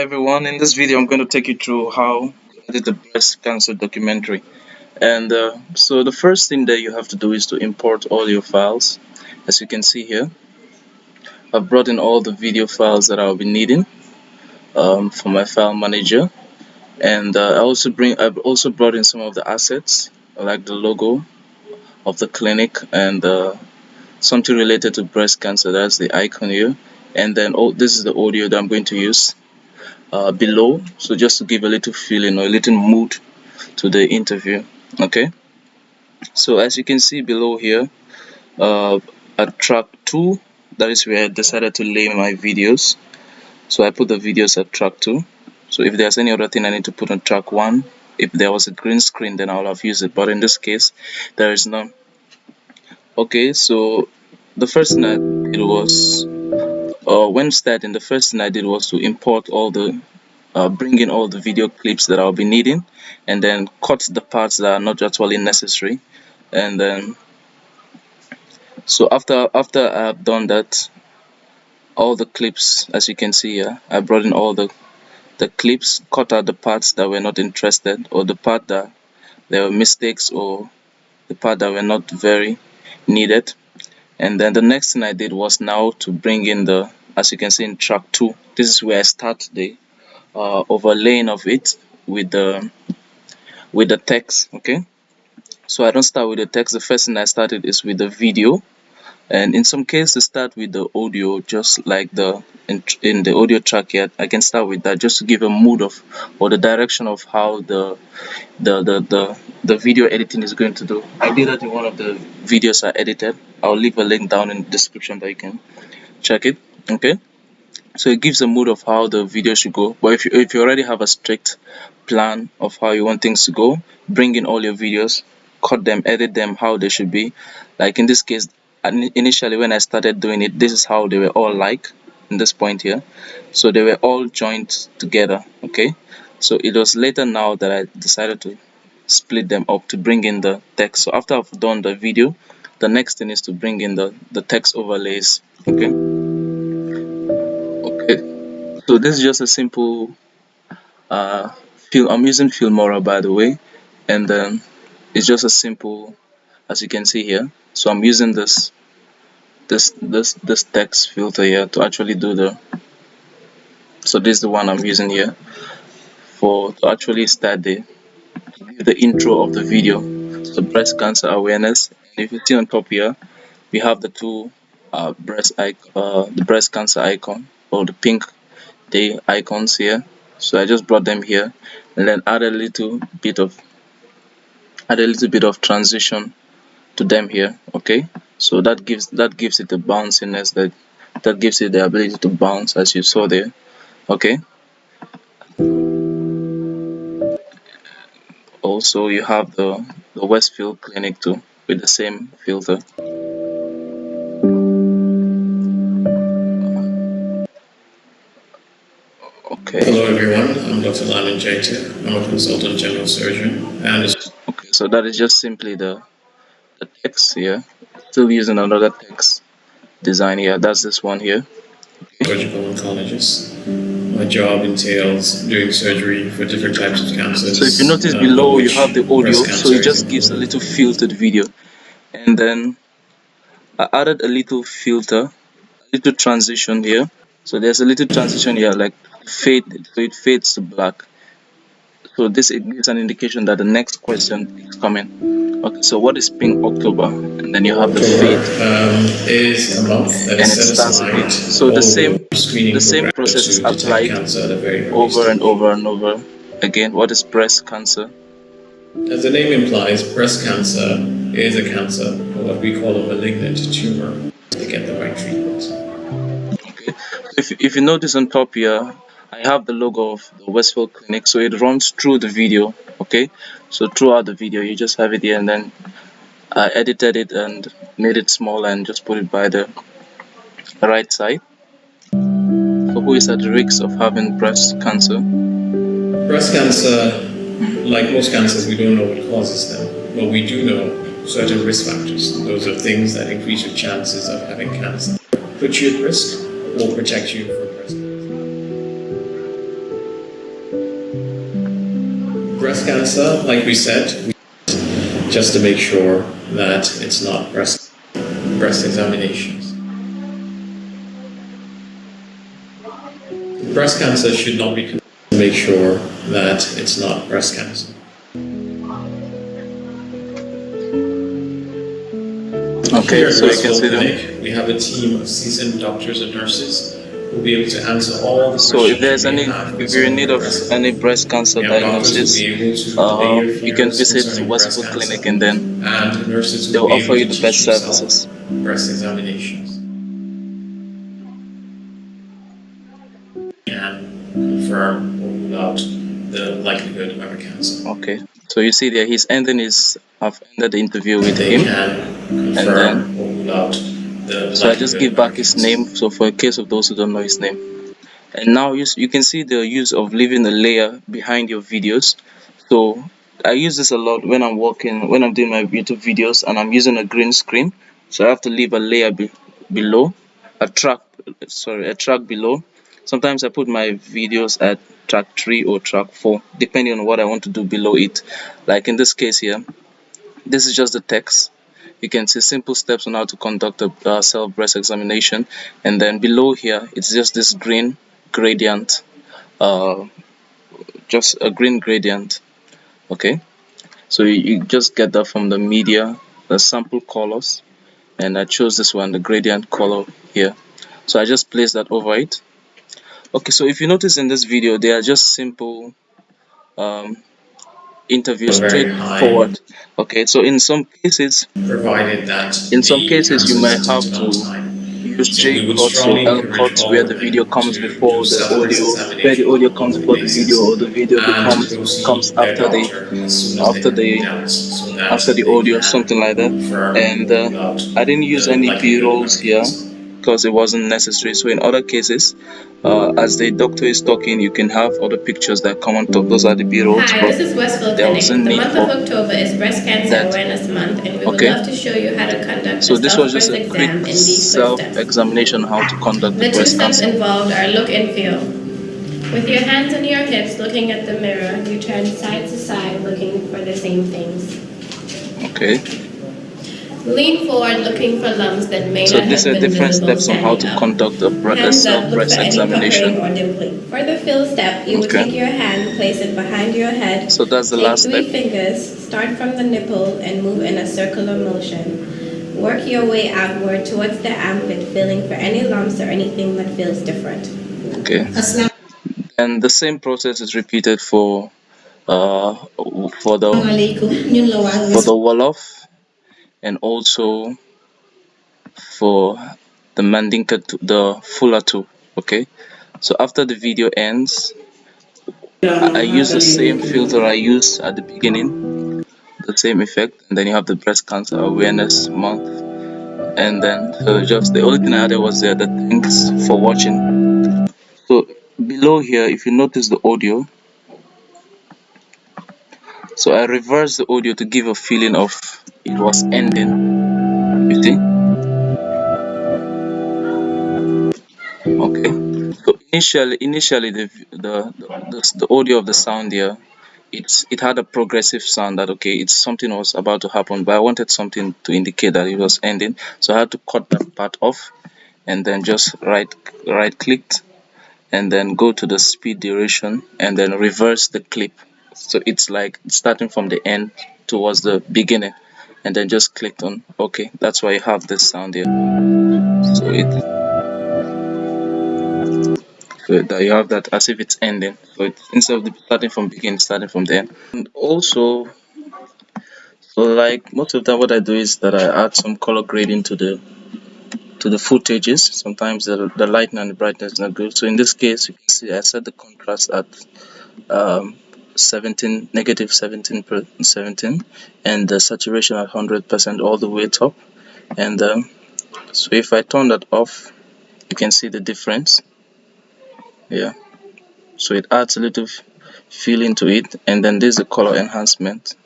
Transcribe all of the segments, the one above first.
Hi everyone, in this video I'm going to take you through how I did the breast cancer documentary. And so the first thing that you have to do is to import all your files. As you can see here, I've brought in all the video files that I'll be needing for my file manager. And I've also brought in some of the assets like the logo of the clinic and something related to breast cancer. That's the icon here. And then this is the audio that I'm going to use below, so just to give a little feeling or a little mood to the interview. Okay, so as you can see below here, at track 2, that is where I decided to lay my videos. So I put the videos at track 2. So if there's any other thing I need to put on track 1, if there was a green screen, then I'll have used it, but in this case there is none. Okay, so the first thing I did was when starting, the first thing I did was to import all the bring in all the video clips that I'll be needing, and then cut the parts that are not actually necessary. And then so after I've done that, all the clips, as you can see here, I brought in all the clips, cut out the parts that were not interested, or the part that there were mistakes, or the part that were not very needed. And then the next thing I did was now to bring in the, as you can see in track 2, this is where I start the overlaying of it with the text. Okay, so I don't start with the text. The first thing I started is with the video, and in some cases start with the audio, just like in the audio track here. I can start with that just to give a mood of, or the direction of how the video editing is going to do. I did that in one of the videos I edited. I'll leave a link down in the description that you can check it. Okay, so it gives a mood of how the video should go. But if you already have a strict plan of how you want things to go, bring in all your videos, cut them, edit them how they should be. Like in this case, initially when I started doing it, this is how they were all like in this point here. So they were all joined together. Okay, so it was later now that I decided to split them up to bring in the text. So after I've done the video, the next thing is to bring in the text overlays. Okay, so this is just a simple I'm using Filmora, by the way, and then it's just a simple, as you can see here. So I'm using this text filter here to actually do the, so this is the one I'm using here for to actually start the intro of the video. So breast cancer awareness. And if you see on top here, we have the two the breast cancer icon, or the pink day icons here. So I just brought them here, and then add a little bit of transition to them here. Okay, so that gives it the bounciness, that gives it the ability to bounce, as you saw there. Okay, also you have the Westfield clinic too, with the same filter. Okay. Hello everyone, I'm Dr. Untitled. I'm a consultant general surgeon, and okay, so that is just simply the text here. Still using another text design here. That's this one here. surgical oncologist. My job entails doing surgery for different types of cancers. So if you notice below, you have the audio, so it just gives a important. little feel to the video. And then I added a little filter, a little transition here. So there's a little transition here, like fade, so it fades to black. So this it gives an indication that the next question is coming. Okay, so what is Pink October? And then you have the fade. Is a month that and is it set starts again. aside So screening the same programs process is to detect applied cancer at a very early over and stage. over and over again. What is breast cancer? As the name implies, breast cancer is a cancer, or what we call a malignant tumor, to get the right treatment. Okay. If you notice on top here, I have the logo of the Westfield Clinic, so it runs through the video. Okay, so throughout the video, you just have it here, and then I edited it and made it small and just put it by the right side. So who is at risk of having breast cancer? Breast cancer, like most cancers, we don't know what causes them, but we do know certain risk factors. Those are things that increase your chances of having cancer, put you at risk, or protect you from breast cancer. breast cancer, like we said, just to make sure that it's not breast examinations. Breast cancer should not be considered to make sure that it's not breast cancer. Okay, Here at so you can Westfield see them. Clinic, we have a team of seasoned doctors and nurses who will be able to answer all the So if questions there's you may any, have if you're in concerning need your of breast any health. breast cancer We have doctors who will diagnosis, be able to allay your you can fears visit concerning breast Westwood cancer, Clinic, and then and nurses who will they'll be offer able you to the teach best you self services. breast examinations and confirm or rule out the likelihood of a cancer. Okay, so you see there, I've ended the interview with They him, can and then confirm or rule out the so I just likelihood give of a back his cancer. name. So for a case of those who don't know his name, and now you can see the use of leaving a layer behind your videos. So I use this a lot when I'm doing my YouTube videos and I'm using a green screen. So I have to leave a layer below, a track, a track below. Sometimes I put my videos at track 3 or track 4, depending on what I want to do below it. Like in this case here, this is just the text. You can see simple steps on how to conduct a self breast examination, and then below here it's just this green gradient, uh, just a green gradient. Okay, so you just get that from the media, the sample colors, and I chose this one, the gradient color here. So I just place that over it. Okay, so if you notice in this video, they are just simple um, interviews, Very high, straightforward. Okay, so provided that in some the cases you cancer is might have detected on to time. use So J we would cuts or strongly L encourage cuts where all the women video comes to before do the self-breast audio, where the examination audio on a comes monthly before the video, or basis the video and go comes see their after the doctor as soon as they after have any the doubts so that after the they audio, can something like that. confirm And or rule out I didn't use the any likelihood of b-rolls a here cancer. because it wasn't necessary. So in other cases, as the doctor is talking, you can have other pictures that come on top. Those are the b-rolls, Hi, but this is Westfield there Clinic. wasn't The need month of for October is Breast Cancer that. Awareness Month, and we would Okay, love to show you how to conduct so a this was just self-breast a quick exam in these quick steps. self-examination on how to conduct the The two breast steps cancer. involved are look and feel. With your hands on your hips, looking at the mirror, you turn side to side, looking for the same things. Okay, Lean forward, looking for lumps that may so not these have are been different visible steps on how standing to up. conduct a Hands up, look for self-breast any puckering examination. or dimpling. For the fill step, you would Okay, take your hand, place it behind your head, so that's the take last step. 3 fingers, start from the nipple, and move in a circular motion. Work your way outward towards the armpit, feeling for any lumps or anything that feels different. Okay, and the same process is repeated uh for the wall off, and also for the mandinka the fuller too. Okay, so after the video ends, I use the same filter I used at the beginning, the same effect, and then you have the breast cancer awareness month, and then so just the only thing I added was the thanks for watching. So below here, if you notice the audio, so I reversed the audio to give a feeling of it was ending. You see? Okay. So initially the audio of the sound here, it had a progressive sound that okay, it's something was about to happen, but I wanted something to indicate that it was ending, so I had to cut that part off, and then just right clicked, and then go to the speed duration, and then reverse the clip, so it's like starting from the end towards the beginning, and then just clicked on okay. That's why you have this sound here. So that you have that as if it's ending, so instead of starting from beginning, starting from the end. And also, so like most of the time what I do is that I add some color grading to the footages. Sometimes the lighting and the brightness is not good, so in this case you can see I set the contrast at um 17 negative 17 per 17, and the saturation at 100% all the way top. And so if I turn that off, you can see the difference. Yeah, so it adds a little feeling to it. And then there's the color enhancement,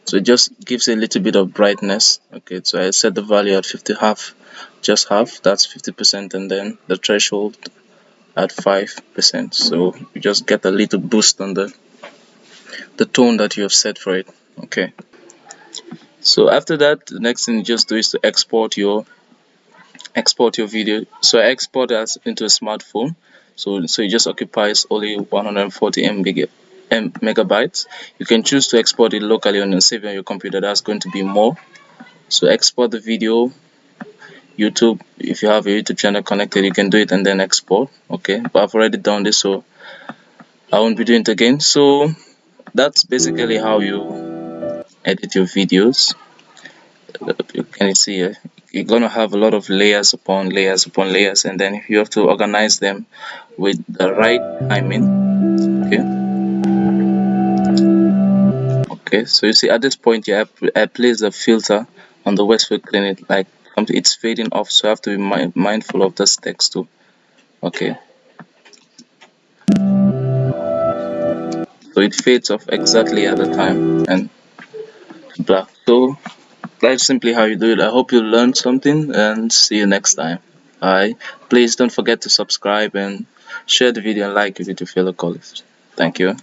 so it just gives a little bit of brightness. Okay, so I set the value at 50, half, just half, that's 50%, and then the threshold at 5%, so you just get a little boost on the tone that you have set for it. Okay, so after that, the next thing you just do is to export your video. So I export that into a smartphone, so it just occupies only 140 megabytes. You can choose to export it locally and save it on your computer. That's going to be more. So export the video. YouTube, if you have a YouTube channel connected, you can do it and then export. Okay, but I've already done this, so I won't be doing it again. So that's basically how you edit your videos. You can see you're gonna have a lot of layers upon layers upon layers, and then you have to organize them with the right timing. Okay, so you see at this point here, I place a filter on the Westfield Clinic, like it's fading off, so I have to be mindful of this text too. Okay, so it fades off exactly at the time and black. So that's simply how you do it. I hope you learned something, and see you next time. Alright, please don't forget to subscribe and share the video and like if you feel a colleagues. Thank you.